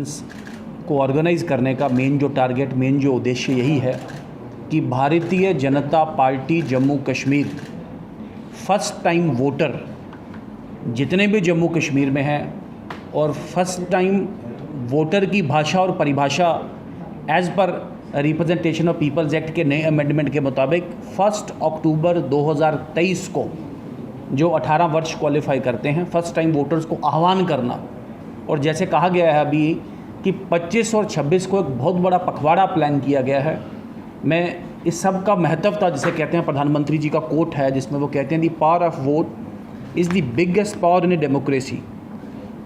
Elections को organise करने का मेन जो टारगेट, मेन जो उद्देश्य यही है कि Bharatiya Janata party Jammu Kashmir first time voter जितने भी जम्मू कश्मीर में हैं और फर्स्ट टाइम वोटर की भाषा और परिभाषा as per representation of peoples act के नए अमेंडमेंट के मुताबिक 1 अक्टूबर 2023 को जो 18 वर्ष क्वालिफाई करते हैं फर्स्ट टाइम वोटर्स को आह्वान करना। और जैसे कहा गया है अभी कि 25 और 26 को एक बहुत बड़ा पखवाड़ा प्लान किया गया है। मैं इस सब का महत्वता जिसे कहते हैं, प्रधानमंत्री जी का कोट है जिसमें वो कहते हैं the power of vote is the biggest power in a democracy.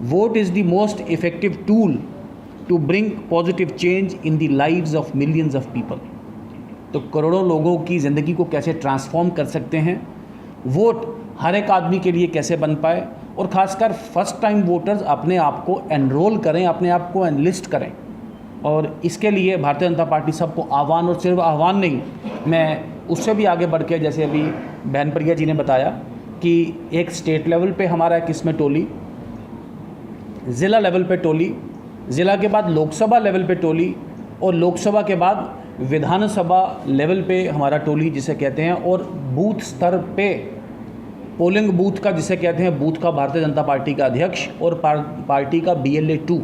Vote is the most effective tool to bring positive change in the lives of millions of people. तो करोड़ों लोगों की ज़िंदगी को कैसे ट्रांसफॉर्म कर सकते हैं, वोट हर एक आदमी के लिए कैसे बन पाए, और ख़ासकर फर्स्ट टाइम वोटर्स अपने आप को एनरोल करें, अपने आप को एनलिस्ट करें। और इसके लिए भारतीय जनता पार्टी सबको आह्वान, और सिर्फ आह्वान नहीं, मैं उससे भी आगे बढ़ के जैसे अभी बहन प्रिया जी ने बताया कि एक स्टेट लेवल पे हमारा एक इसमें टोली, ज़िला लेवल पे टोली, ज़िला के बाद लोकसभा लेवल पे टोली, और लोकसभा के बाद विधानसभा लेवल पे हमारा टोली जिसे कहते हैं, और बूथ स्तर पे पोलिंग बूथ का जिसे कहते हैं बूथ का भारतीय जनता पार्टी का अध्यक्ष और पार्टी का BLA 2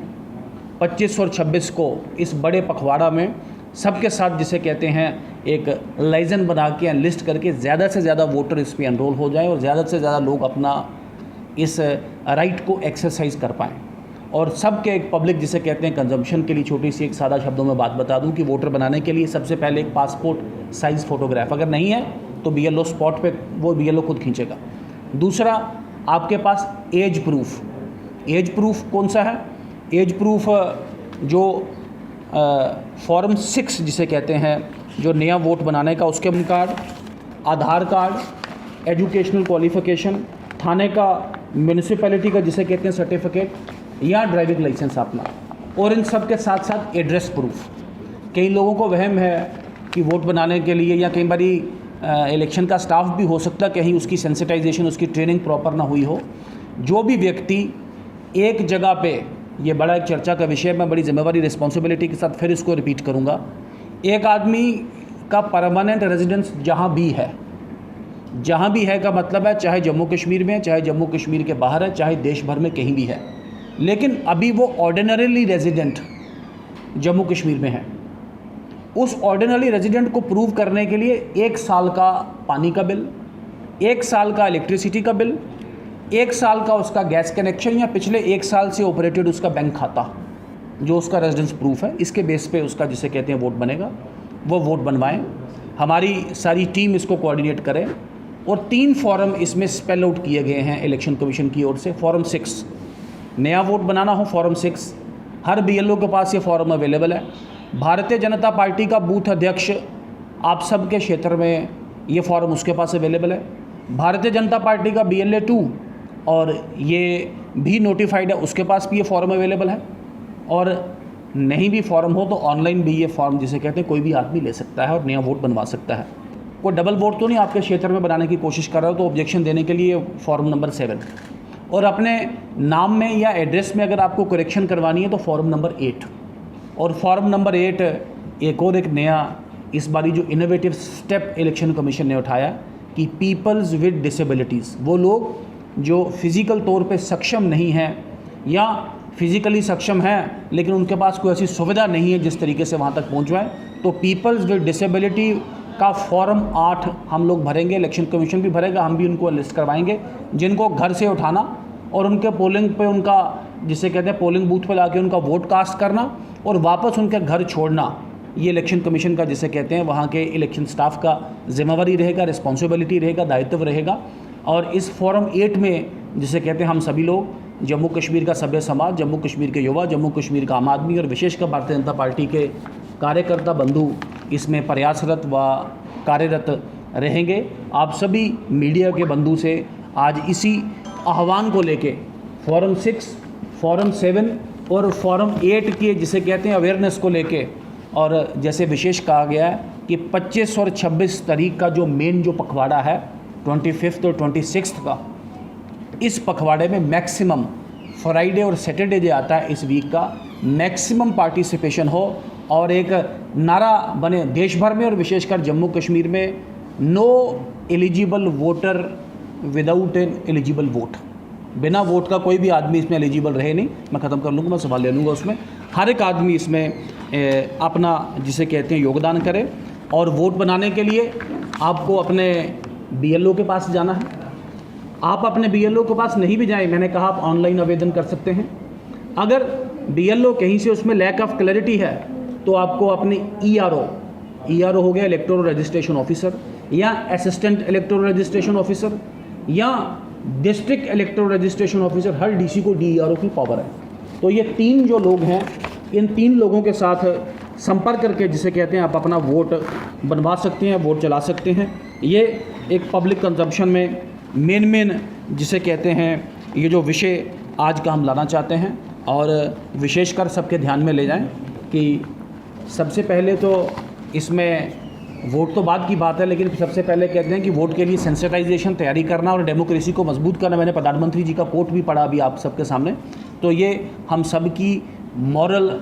25 और 26 को इस बड़े पखवाड़ा में सबके साथ जिसे कहते हैं एक लाइजन बना के लिस्ट करके ज़्यादा से ज़्यादा वोटर इस पर एनरोल हो जाएं और ज़्यादा से ज़्यादा लोग अपना इस राइट को एक्सरसाइज कर पाएँ। और सबके एक पब्लिक जिसे कहते हैं कंजम्पशन के लिए छोटी सी एक सादा शब्दों में बात बता दूं कि वोटर बनाने के लिए सबसे पहले एक पासपोर्ट साइज़ फ़ोटोग्राफ, अगर नहीं है तो BLO स्पॉट पे वो BLO खुद खींचेगा। दूसरा, आपके पास एज प्रूफ। एज प्रूफ कौन सा है? एज प्रूफ जो फॉर्म 6 जिसे कहते हैं, जो नया वोट बनाने का, उसके कार्ड, आधार कार्ड, एजुकेशनल क्वालिफ़िकेशन, थाने का, म्यूनिसिपैलिटी का जिसे कहते हैं सर्टिफिकेट, या ड्राइविंग लाइसेंस अपना, और इन सब के साथ साथ एड्रेस प्रूफ। कई लोगों को वहम है कि वोट बनाने के लिए, या कई बारी इलेक्शन का स्टाफ भी हो सकता है कहीं उसकी सेंसिटाइजेशन, उसकी ट्रेनिंग प्रॉपर ना हुई हो। जो भी व्यक्ति एक जगह पे, ये बड़ा एक चर्चा का विषय, मैं बड़ी जिम्मेवारी रिस्पॉन्सिबिलिटी के साथ फिर इसको रिपीट करूँगा, एक आदमी का परमानेंट रेजिडेंस जहाँ भी है का मतलब है चाहे जम्मू कश्मीर में, चाहे जम्मू कश्मीर के बाहर है, चाहे देश भर में कहीं भी है, लेकिन अभी वो ऑर्डिनरीली रेजिडेंट जम्मू कश्मीर में है। उस ऑर्डिनरी रेजिडेंट को प्रूव करने के लिए 1 साल का पानी का बिल, 1 साल का इलेक्ट्रिसिटी का बिल, 1 साल का उसका गैस कनेक्शन, या पिछले 1 साल से ऑपरेटेड उसका बैंक खाता, जो उसका रेजिडेंस प्रूफ है, इसके बेस पे उसका जिसे कहते हैं वोट बनेगा। वो वोट बनवाएं, हमारी सारी टीम इसको कोऑर्डिनेट करे। और 3 फॉर्म इसमें स्पेल आउट किए गए हैं इलेक्शन कमीशन की ओर से। फॉर्म 6, नया वोट बनाना हो फॉर्म 6, हर BLO के पास ये फॉर्म अवेलेबल है। भारतीय जनता पार्टी का बूथ अध्यक्ष आप सब के क्षेत्र में ये फॉर्म उसके पास अवेलेबल है। भारतीय जनता पार्टी का BLA 2 और ये भी नोटिफाइड है, उसके पास भी ये फॉर्म अवेलेबल है। और नहीं भी फॉर्म हो तो ऑनलाइन भी ये फॉर्म जिसे कहते हैं कोई भी आदमी ले सकता है और नया वोट बनवा सकता है। कोई डबल वोट तो नहीं आपके क्षेत्र में बनाने की कोशिश कर रहा हो तो ऑब्जेक्शन देने के लिए फॉर्म नंबर 7, और अपने नाम में या एड्रेस में अगर आपको करेक्शन करवानी है तो फॉर्म नंबर 8। और फॉर्म नंबर 8 एक और एक नया इस बारी जो इनोवेटिव स्टेप इलेक्शन कमीशन ने उठाया कि पीपल्स विद डिसेबिलिटीज़, वो लोग जो फिज़िकल तौर पे सक्षम नहीं हैं या फिज़िकली सक्षम हैं लेकिन उनके पास कोई ऐसी सुविधा नहीं है जिस तरीके से वहाँ तक पहुँच जाए, तो पीपल्स विद डिसेबिलिटी का फॉर्म 8 हम लोग भरेंगे, इलेक्शन कमीशन भी भरेगा, हम भी उनको लिस्ट करवाएंगे, जिनको घर से उठाना और उनके पोलिंग पे उनका जिसे कहते हैं पोलिंग बूथ पे लाके उनका वोट कास्ट करना और वापस उनके घर छोड़ना, ये इलेक्शन कमीशन का जिसे कहते हैं वहाँ के इलेक्शन स्टाफ का जिम्मेवारी रहेगा, रिस्पॉन्सिबिलिटी रहेगा, दायित्व रहेगा। और इस फॉर्म 8 में जिसे कहते हैं हम सभी लोग, जम्मू कश्मीर का सभ्य समाज, जम्मू कश्मीर के युवा, जम्मू कश्मीर का आम आदमी और विशेषकर भारतीय जनता पार्टी के कार्यकर्ता बंधु इसमें प्रयासरत व कार्यरत रहेंगे। आप सभी मीडिया के बंधु से आज इसी आह्वान को लेके फॉर्म 6, फॉर्म 7 और फॉर्म 8 के जिसे कहते हैं अवेयरनेस को लेके, और जैसे विशेष कहा गया है कि 25 और 26 तारीख का जो मेन जो पखवाड़ा है 25 और 26 का, इस पखवाड़े में मैक्सिमम फ्राइडे और सैटरडे जो आता है इस वीक का मैक्सिमम पार्टिसिपेशन हो और एक नारा बने देश भर में और विशेषकर जम्मू कश्मीर में, no eligible voter without an eligible vote. बिना वोट का कोई भी आदमी इसमें एलिजिबल रहे नहीं। मैं ख़त्म कर लूँगा, मैं सवाल ले लूँगा उसमें। हर एक आदमी इसमें अपना जिसे कहते हैं योगदान करे। और वोट बनाने के लिए आपको अपने BLO के पास जाना है। आप अपने BLO के पास नहीं भी जाएं, मैंने कहा आप ऑनलाइन आवेदन कर सकते हैं। अगर BLO कहीं से उसमें लैक ऑफ क्लैरिटी है तो आपको अपने ERO हो गया इलेक्टोरल रजिस्ट्रेशन ऑफिसर, या असिस्टेंट इलेक्टोरल रजिस्ट्रेशन ऑफिसर, या डिस्ट्रिक्ट इलेक्टोरल रजिस्ट्रेशन ऑफिसर। हर DC को DERO की पावर है। तो ये 3 जो लोग हैं, इन 3 लोगों के साथ संपर्क करके जिसे कहते हैं आप अपना वोट बनवा सकते हैं, वोट चला सकते हैं। ये एक पब्लिक कंजम्पशन में मेन जिसे कहते हैं ये जो विषय आज का हम लाना चाहते हैं, और विशेषकर सबके ध्यान में ले जाएं कि सबसे पहले तो इसमें वोट तो बाद की बात है, लेकिन सबसे पहले कहते हैं कि वोट के लिए सेंसिटाइजेशन तैयारी करना और डेमोक्रेसी को मजबूत करना। मैंने प्रधानमंत्री जी का कोट भी पढ़ा अभी आप सबके सामने। तो ये हम सब की मॉरल,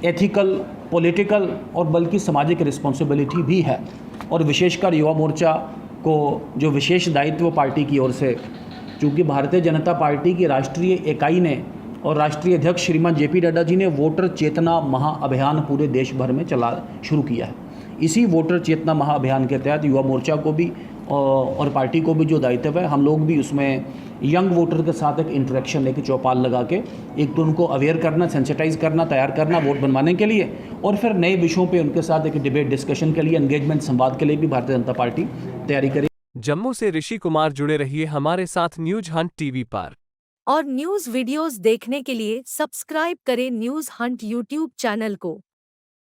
एथिकल, पॉलिटिकल और बल्कि सामाजिक रिस्पॉन्सिबिलिटी भी है। और विशेषकर युवा मोर्चा को जो विशेष दायित्व पार्टी की ओर से, चूँकि भारतीय जनता पार्टी की राष्ट्रीय इकाई ने और राष्ट्रीय अध्यक्ष श्रीमान JP नड्डा जी ने वोटर चेतना महाअभियान पूरे देश भर में शुरू किया है। इसी वोटर चेतना महाअभियान के तहत युवा मोर्चा को भी और पार्टी को भी जो दायित्व है, हम लोग भी उसमें यंग वोटर के साथ एक इंटरेक्शन लेके चौपाल लगा के एक तो उनको अवेयर करना, सेंसिटाइज करना, तैयार करना वोट बनवाने के लिए, और फिर नए विषयों पे उनके साथ एक डिबेट डिस्कशन के लिए, एंगेजमेंट संवाद के लिए भी भारतीय जनता पार्टी तैयारी करे। जम्मू से ऋषि कुमार जुड़े रहिए हमारे साथ न्यूज हंट TV पर। और न्यूज वीडियोस देखने के लिए सब्सक्राइब करें न्यूज हंट YouTube चैनल को।